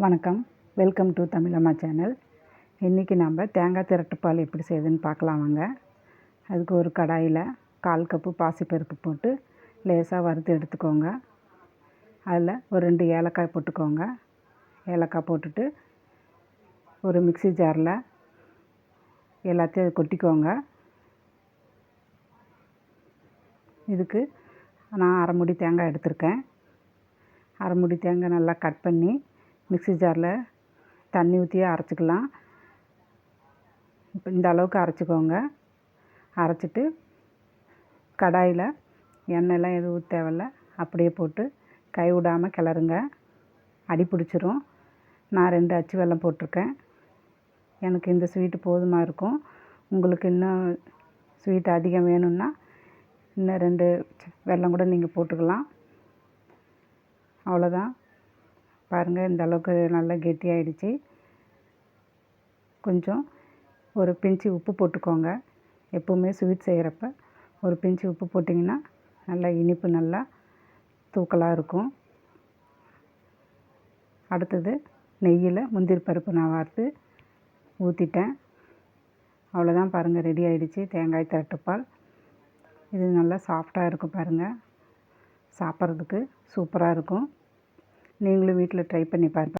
வணக்கம். Welcome to Tamilamma channel. இன்றைக்கி நம்ம தேங்காய் திரட்டுப்பால் எப்படி செய்யுதுன்னு பார்க்கலாம் வாங்க. அதுக்கு ஒரு கடாயில் 1/4 கப்பு பாசிப்பருப்பு போட்டு லேசாக வறுத்து எடுத்துக்கோங்க. அதில் ஒரு 2 ஏலக்காய் போட்டுக்கோங்க. ஏலக்காய் போட்டுட்டு ஒரு மிக்ஸி ஜாரில் எல்லாத்தையும் கொட்டிக்கோங்க. இதுக்கு நான் 1/2 மூடி தேங்காய் எடுத்திருக்கேன். 1/2 மூடி தேங்காய் நல்லா கட் பண்ணி மிக்ஸி ஜாரில் தண்ணி ஊற்றியே அரைச்சிக்கலாம். இப்போ இந்த அளவுக்கு அரைச்சிக்கோங்க. அரைச்சிட்டு கடாயில் எண்ணெயெல்லாம் எதுவும் ஊற்ற தேவையில்ல, அப்படியே போட்டு கை விடாமல் கிளறுங்க. அடி பிடிச்சிரும். நான் 2 அச்சு வெல்லம் போட்டிருக்கேன். எனக்கு இந்த ஸ்வீட்டு போதுமாக இருக்கும். உங்களுக்கு இன்னும் ஸ்வீட் அதிகம் வேணும்னா இன்னும் 2 வெல்லம் கூட நீங்கள் போட்டுக்கலாம். அவ்வளோதான். பாருங்கள், இந்த அளவுக்கு நல்லா கெட்டியாகிடுச்சு. கொஞ்சம் ஒரு பிஞ்சு உப்பு போட்டுக்கோங்க. எப்போவுமே ஸ்வீட் செய்கிறப்ப ஒரு பிஞ்சு உப்பு போட்டிங்கன்னா நல்லா இனிப்பு நல்லா தூக்கலாக இருக்கும். அடுத்தது நெய்யில் முந்திரி பருப்பு நான் வறுத்து ஊற்றிட்டேன். அவ்வளோதான். பாருங்கள், ரெடி ஆகிடுச்சு தேங்காய் திரட்டுப்பால். இது நல்லா சாஃப்டாக இருக்கும். பாருங்கள், சாப்பிட்றதுக்கு சூப்பராக இருக்கும். நீங்களும் வீட்டில் ட்ரை பண்ணி பாருங்கள்.